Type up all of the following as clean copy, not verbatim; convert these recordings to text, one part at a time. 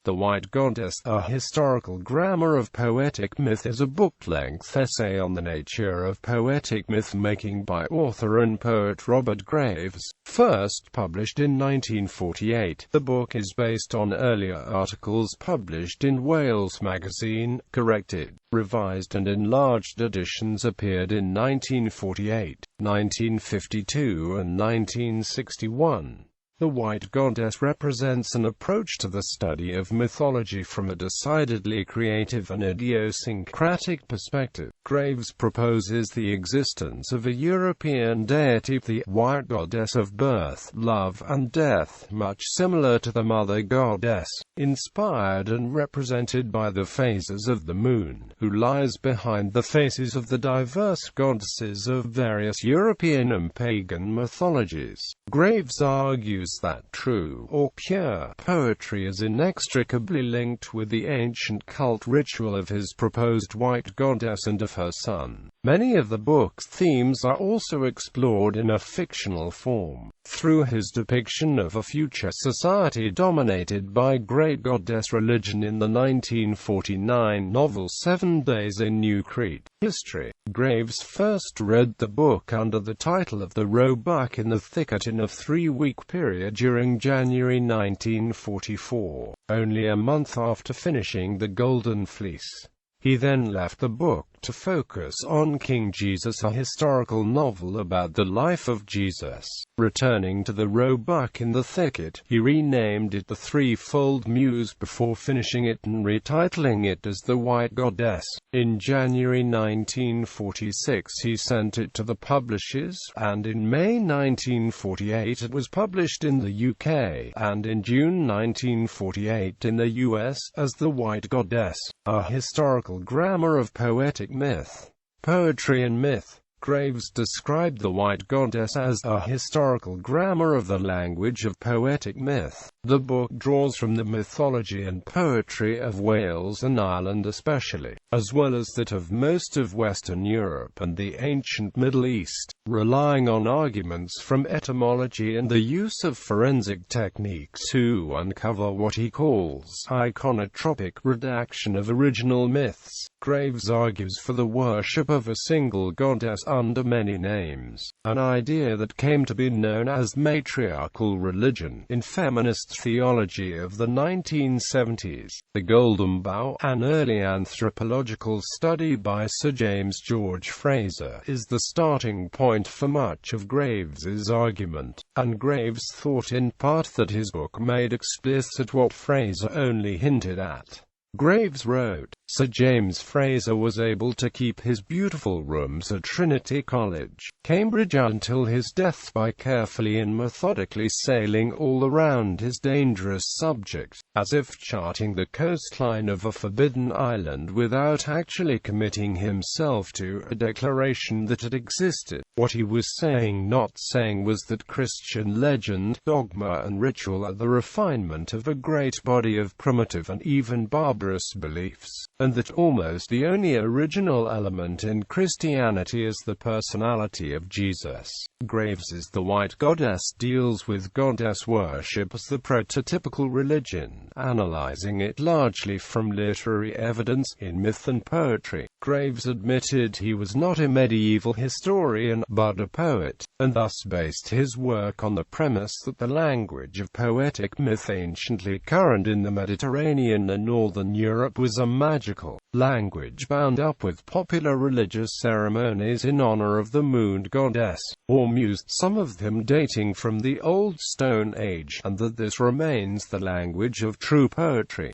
The White Goddess, A Historical Grammar of Poetic Myth is a book-length essay on the nature of poetic myth-making by author and poet Robert Graves. First published in 1948, the book is based on earlier articles published in Wales Magazine. Corrected, revised and enlarged editions appeared in 1948, 1952 and 1961. The White Goddess represents an approach to the study of mythology from a decidedly creative and idiosyncratic perspective. Graves proposes the existence of a European deity, the White Goddess of birth, love and death, much similar to the Mother Goddess, inspired and represented by the phases of the moon, who lies behind the faces of the diverse goddesses of various European and pagan mythologies. Graves argues that true, or pure, poetry is inextricably linked with the ancient cult ritual of his proposed White Goddess and of her son. Many of the book's themes are also explored in a fictional form, through his depiction of a future society dominated by great goddess religion in the 1949 novel 7 Days in New Crete. History. Graves first read the book under the title of The Roebuck in the Thicket in a 3-week period during January 1944, only a month after finishing The Golden Fleece. He then left the book to focus on King Jesus, a historical novel about the life of Jesus. Returning to The Roebuck in the Thicket, he renamed it The Threefold Muse before finishing it and retitling it as The White Goddess. In January 1946 he sent it to the publishers, and in May 1948 it was published in the UK, and in June 1948 in the US, as The White Goddess, A Historical Grammar of Poetic Myth. Poetry and Myth. Graves described the White Goddess as a historical grammar of the language of poetic myth. The book draws from the mythology and poetry of Wales and Ireland especially, as well as that of most of Western Europe and the ancient Middle East, relying on arguments from etymology and the use of forensic techniques to uncover what he calls iconotropic redaction of original myths. Graves argues for the worship of a single goddess under many names, an idea that came to be known as matriarchal religion in feminist theology of the 1970s. The Golden Bough, an early anthropological study by Sir James George Frazer, is the starting point for much of Graves's argument, and Graves thought in part that his book made explicit what Frazer only hinted at. Graves wrote, Sir James Frazer was able to keep his beautiful rooms at Trinity College, Cambridge until his death by carefully and methodically sailing all around his dangerous subject, as if charting the coastline of a forbidden island without actually committing himself to a declaration that it existed. What he was saying, not saying, was that Christian legend, dogma and ritual are the refinement of a great body of primitive and even barbarous beliefs, and that almost the only original element in Christianity is the personality of Jesus. Graves's The White Goddess deals with goddess worship as the prototypical religion, analyzing it largely from literary evidence in myth and poetry. Graves admitted he was not a medieval historian, but a poet, and thus based his work on the premise that the language of poetic myth anciently current in the Mediterranean and Northern Europe was a magical language bound up with popular religious ceremonies in honor of the moon goddess, or muse, some of them dating from the Old Stone Age, and that this remains the language of true poetry.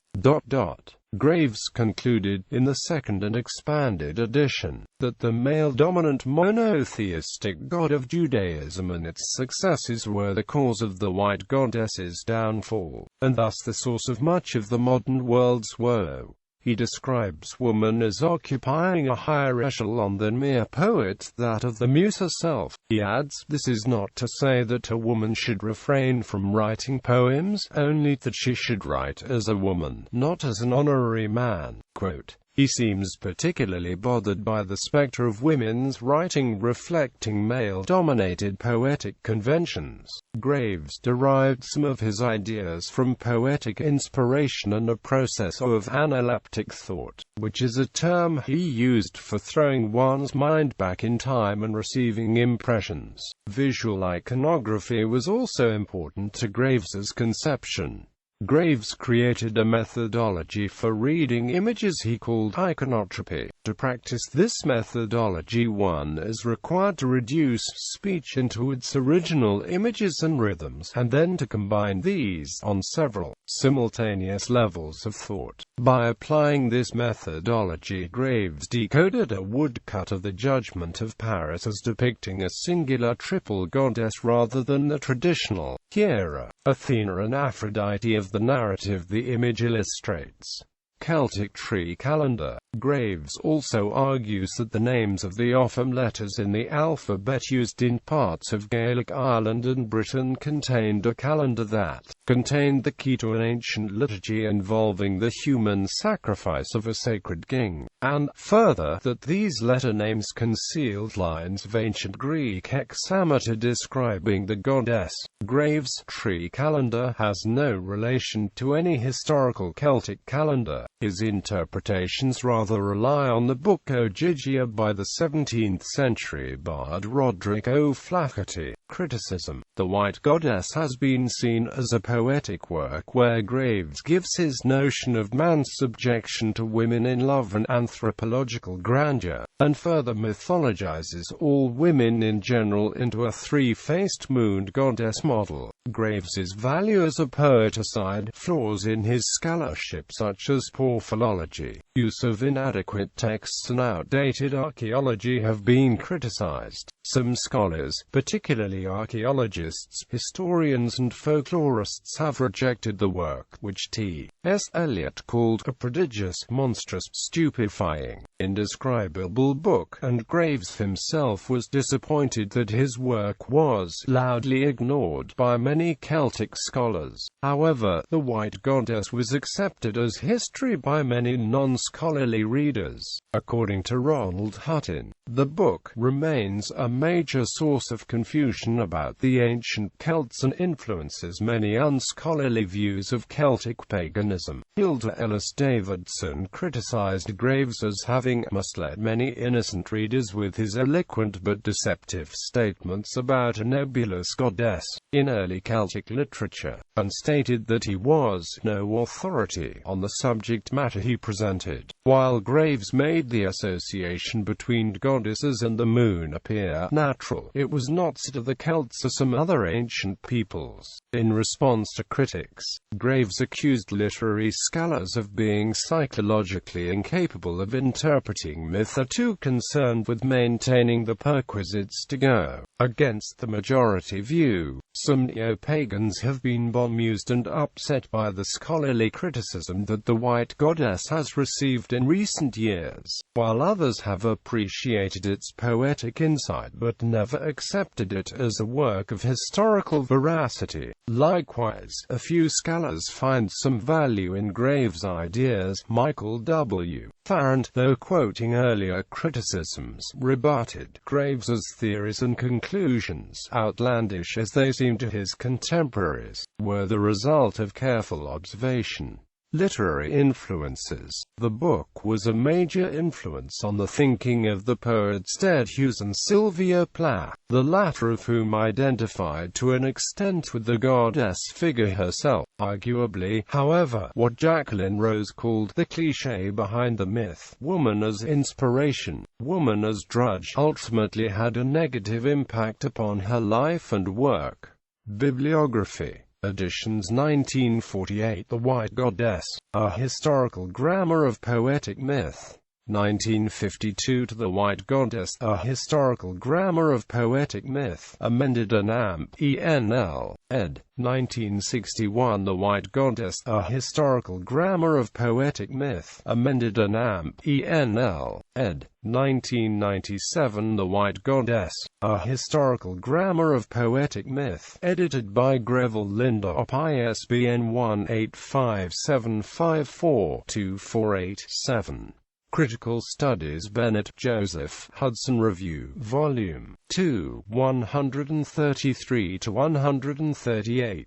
Graves concluded, in the second and expanded edition, that the male-dominant monotheistic god of Judaism and its successors were the cause of the White Goddess's downfall, and thus the source of much of the modern world's woe. He describes woman as occupying a higher echelon than mere poet, that of the muse herself. He adds, this is not to say that a woman should refrain from writing poems, only that she should write as a woman, not as an honorary man. Quote, He seems particularly bothered by the spectre of women's writing reflecting male-dominated poetic conventions. Graves derived some of his ideas from poetic inspiration and a process of analeptic thought, which is a term he used for throwing one's mind back in time and receiving impressions. Visual iconography was also important to Graves's conception. Graves created a methodology for reading images he called iconography. To practice this methodology, one is required to reduce speech into its original images and rhythms, and then to combine these on several simultaneous levels of thought. By applying this methodology, Graves decoded a woodcut of the Judgment of Paris as depicting a singular triple goddess rather than the traditional Hera, Athena and Aphrodite of the narrative the image illustrates. Celtic tree calendar. Graves also argues that the names of the Ogham letters in the alphabet used in parts of Gaelic Ireland and Britain contained a calendar that contained the key to an ancient liturgy involving the human sacrifice of a sacred king, and, further, that these letter names concealed lines of ancient Greek hexameter describing the goddess. Graves' tree calendar has no relation to any historical Celtic calendar. His interpretations rather rely on the book Ogygia by the 17th-century bard Roderick O'Flaherty. Criticism. The White Goddess has been seen as a poetic work where Graves gives his notion of man's subjection to women in love and anthropological grandeur, and further mythologizes all women in general into a three-faced moon goddess model. Graves's value as a poet aside, flaws in his scholarship such as poor philology, use of inadequate texts and outdated archaeology have been criticized. Some scholars, particularly archaeologists, historians and folklorists, have rejected the work, which T.S. Eliot called a prodigious, monstrous, stupefying, indescribable book, and Graves himself was disappointed that his work was loudly ignored by many Celtic scholars. However, the White Goddess was accepted as history by many non-scholarly readers. According to Ronald Hutton, the book remains a major source of confusion about the ancient Celts and influences many unscholarly views of Celtic paganism. Hilda Ellis Davidson criticized Graves as having misled many innocent readers with his eloquent but deceptive statements about a nebulous goddess in early Celtic literature, and stated that he was no authority on the subject matter he presented. While Graves made the association between goddesses and the moon appear natural, it was not so to the Celts or some other ancient peoples. In response to critics, Graves accused literary scholars of being psychologically incapable of interpreting myth or too concerned with maintaining the perquisites to go against the majority view. Some neo-pagans have been bemused and upset by the scholarly criticism that the White Goddess has received in recent years, while others have appreciated its poetic insight but never accepted it as a work of historical veracity. Likewise, a few scholars find some value in Graves' ideas. Michael W. Farrand, though quoting earlier criticisms, rebutted Graves's theories and conclusions, outlandish as they seem to his contemporaries, were the result of careful observation. Literary influences. The book was a major influence on the thinking of the poets Ted Hughes and Sylvia Plath, the latter of whom identified to an extent with the goddess figure herself. Arguably, however, what Jacqueline Rose called the cliché behind the myth, woman as inspiration, woman as drudge, ultimately had a negative impact upon her life and work. Bibliography. Editions 1948. The White Goddess, A Historical Grammar of Poetic Myth. 1952. To the White Goddess, A Historical Grammar of Poetic Myth. Amended Amp. ENL. ed. 1961. The White Goddess, A Historical Grammar of Poetic Myth. Amended Amp. ENL. ed. 1997. The White Goddess, A Historical Grammar of Poetic Myth. Edited by Greville Lindop. ISBN 1-85754-2487. Critical Studies Bennett, Joseph, Hudson Review, Volume 2, 133–138.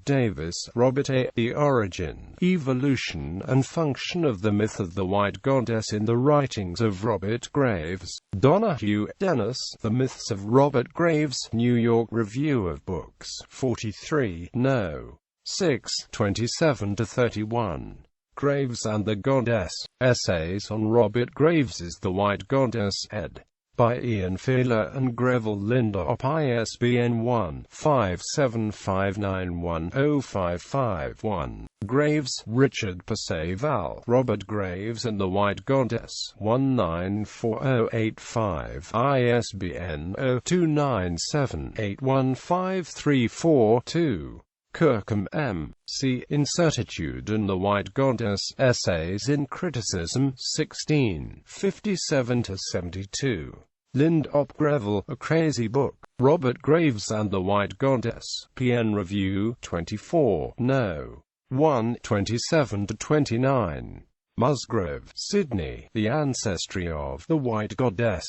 Davis, Robert A. The Origin, Evolution, and Function of the Myth of the White Goddess in the Writings of Robert Graves. Donahue, Dennis, The Myths of Robert Graves, New York Review of Books, 43, No. 6, 27–31. Graves and the Goddess. Essays on Robert Graves's The White Goddess, ed. by Ian Fieler and Greville Lindop, ISBN 1-57591-0551. Graves, Richard Perceval, Robert Graves and the White Goddess, 194085, ISBN 0297815342. Kirkham, M. C. Incertitude and the White Goddess, Essays in Criticism, 16, 57–72. Lindop, Greville, A Crazy Book. Robert Graves and the White Goddess, PN Review, 24, No. 1, 27–29. Musgrave, Sydney, The Ancestry of the White Goddess.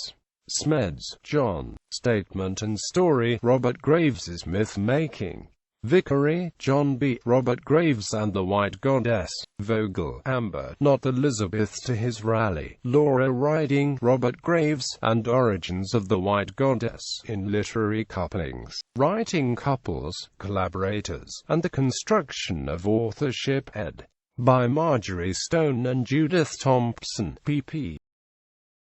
Smeds, John, Statement and Story, Robert Graves's Myth-Making. Vickery, John B. Robert Graves and the White Goddess. Vogel, Amber, Not Elizabeth to His Rally. Laura Riding, Robert Graves, and Origins of the White Goddess, in Literary Couplings. Writing Couples, Collaborators, and the Construction of Authorship, ed. by Marjorie Stone and Judith Thompson, pp.